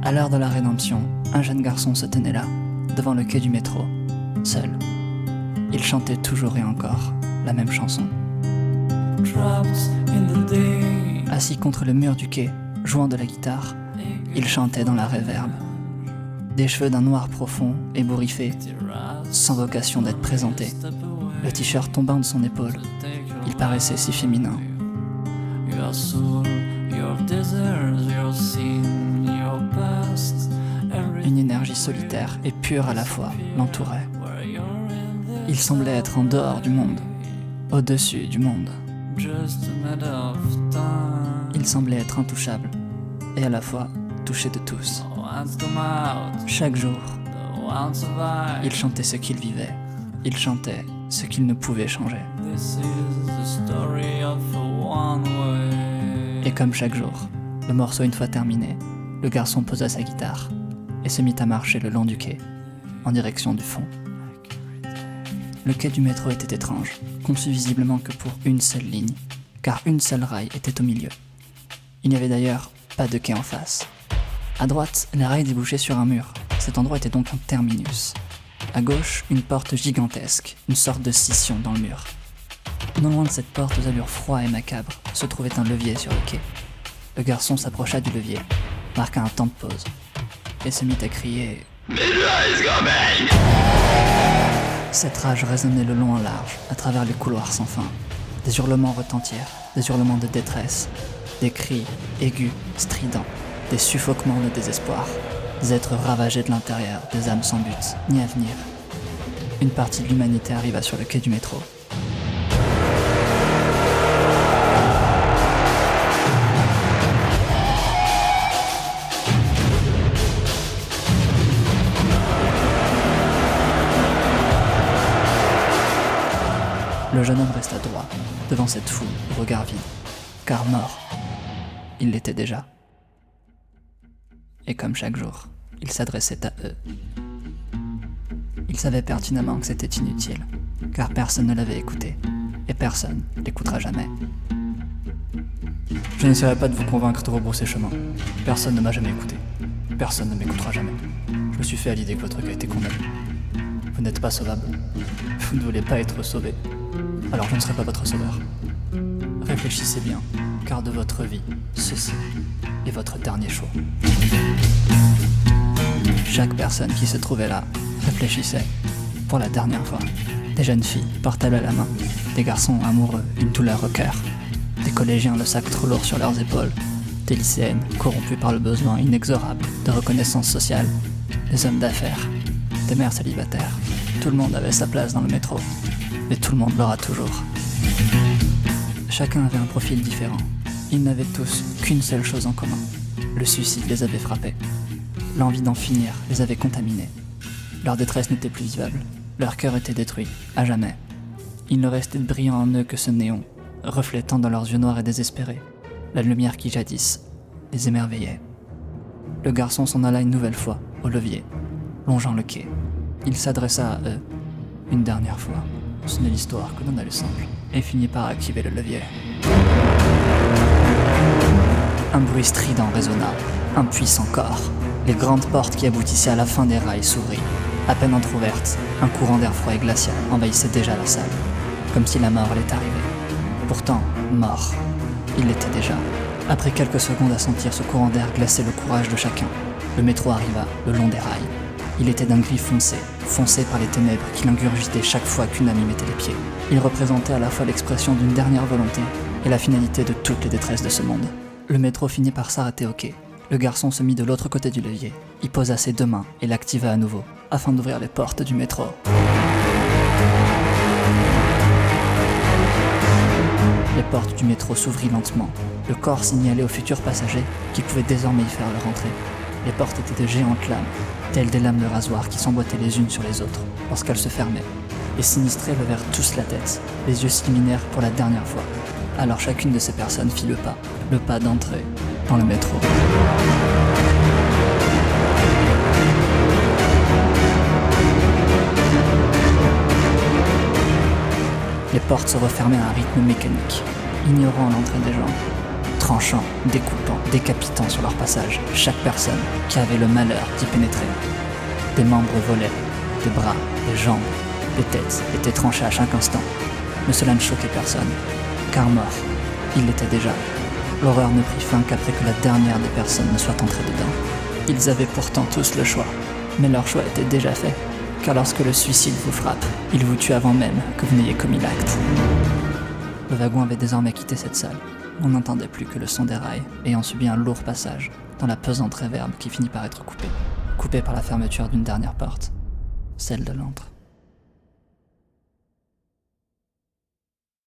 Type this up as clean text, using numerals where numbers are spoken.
À l'heure de la rédemption, un jeune garçon se tenait là, devant le quai du métro, seul. Il chantait toujours et encore la même chanson. Assis contre le mur du quai, jouant de la guitare, il chantait dans la réverbe. Des cheveux d'un noir profond, ébouriffés, sans vocation d'être présenté. Le t-shirt tombant de son épaule, il paraissait si féminin. Une énergie solitaire et pure à la fois l'entourait. Il semblait être en dehors du monde, au-dessus du monde. Il semblait être intouchable et à la fois touché de tous. Chaque jour, il chantait ce qu'il vivait. Il chantait ce qu'il ne pouvait changer. Et comme chaque jour, le morceau une fois terminé, le garçon posa sa guitare et se mit à marcher le long du quai, en direction du fond. Le quai du métro était étrange, conçu visiblement que pour une seule ligne, car une seule rail était au milieu. Il n'y avait d'ailleurs pas de quai en face. À droite, la rail débouchait sur un mur. Cet endroit était donc un terminus. À gauche, une porte gigantesque, une sorte de scission dans le mur. Non loin de cette porte aux allures froides et macabres, se trouvait un levier sur le quai. Le garçon s'approcha du levier, marqua un temps de pause, et se mit à crier « Cette rage résonnait le long en large, à travers les couloirs sans fin. Des hurlements retentirent, des hurlements de détresse, des cris aigus, stridents, des suffoquements de désespoir, des êtres ravagés de l'intérieur, des âmes sans but, ni avenir. Une partie de l'humanité arriva sur le quai du métro. Le jeune homme resta droit, devant cette foule au regard vide, car mort, il l'était déjà. Et comme chaque jour, il s'adressait à eux. Il savait pertinemment que c'était inutile, car personne ne l'avait écouté, et personne l'écoutera jamais. Je n'essaierai pas de vous convaincre de rebrousser chemin. Personne ne m'a jamais écouté. Personne ne m'écoutera jamais. Je me suis fait à l'idée que votre cas a été condamné. Vous n'êtes pas sauvable. Vous ne voulez pas être sauvé. Alors je ne serai pas votre sauveur. Réfléchissez bien, car de votre vie, ceci est votre dernier choix. Chaque personne qui se trouvait là réfléchissait, pour la dernière fois. Des jeunes filles, portables à la main, des garçons amoureux, une douleur au cœur, des collégiens le sac trop lourd sur leurs épaules, des lycéennes corrompues par le besoin inexorable de reconnaissance sociale, des hommes d'affaires, des mères célibataires. Tout le monde avait sa place dans le métro, et tout le monde l'aura toujours. Chacun avait un profil différent. Ils n'avaient tous qu'une seule chose en commun. Le suicide les avait frappés. L'envie d'en finir les avait contaminés. Leur détresse n'était plus vivable. Leur cœur était détruit, à jamais. Il ne restait de brillant en eux que ce néon, reflétant dans leurs yeux noirs et désespérés la lumière qui jadis les émerveillait. Le garçon s'en alla une nouvelle fois, au levier, longeant le quai. Il s'adressa à eux, une dernière fois. Ce n'est l'histoire que l'on a le simple, et finit par activer le levier. Un bruit strident résonna, un puissant corps. Les grandes portes qui aboutissaient à la fin des rails s'ouvrirent. À peine entr'ouvertes, un courant d'air froid et glacial envahissait déjà la salle, comme si la mort allait arriver. Pourtant, mort, il l'était déjà. Après quelques secondes à sentir ce courant d'air glacer le courage de chacun, le métro arriva le long des rails. Il était d'un gris foncé par les ténèbres qui l'ingurgitaient chaque fois qu'une âme y mettait les pieds. Il représentait à la fois l'expression d'une dernière volonté et la finalité de toutes les détresses de ce monde. Le métro finit par s'arrêter au quai. Le garçon se mit de l'autre côté du levier, y posa ses deux mains et l'activa à nouveau, afin d'ouvrir les portes du métro. Les portes du métro s'ouvrirent lentement. Le corps signalait aux futurs passagers qu'ils pouvaient désormais y faire leur entrée. Les portes étaient de géantes lames, telles des lames de rasoir qui s'emboîtaient les unes sur les autres lorsqu'elles se fermaient. Les sinistrés levèrent tous la tête, les yeux s'illuminèrent pour la dernière fois. Alors chacune de ces personnes fit le pas d'entrée dans le métro. Les portes se refermaient à un rythme mécanique, ignorant l'entrée des gens. tranchant, découpant, décapitant sur leur passage chaque personne qui avait le malheur d'y pénétrer. Des membres volaient, des bras, des jambes, des têtes étaient tranchées à chaque instant. Mais cela ne choquait personne, car mort, il l'était déjà. L'horreur ne prit fin qu'après que la dernière des personnes ne soit entrée dedans. Ils avaient pourtant tous le choix, mais leur choix était déjà fait, car lorsque le suicide vous frappe, il vous tue avant même que vous n'ayez commis l'acte. Le wagon avait désormais quitté cette salle. On n'entendait plus que le son des rails, ayant subi un lourd passage dans la pesante réverbe qui finit par être coupée par la fermeture d'une dernière porte, celle de l'antre.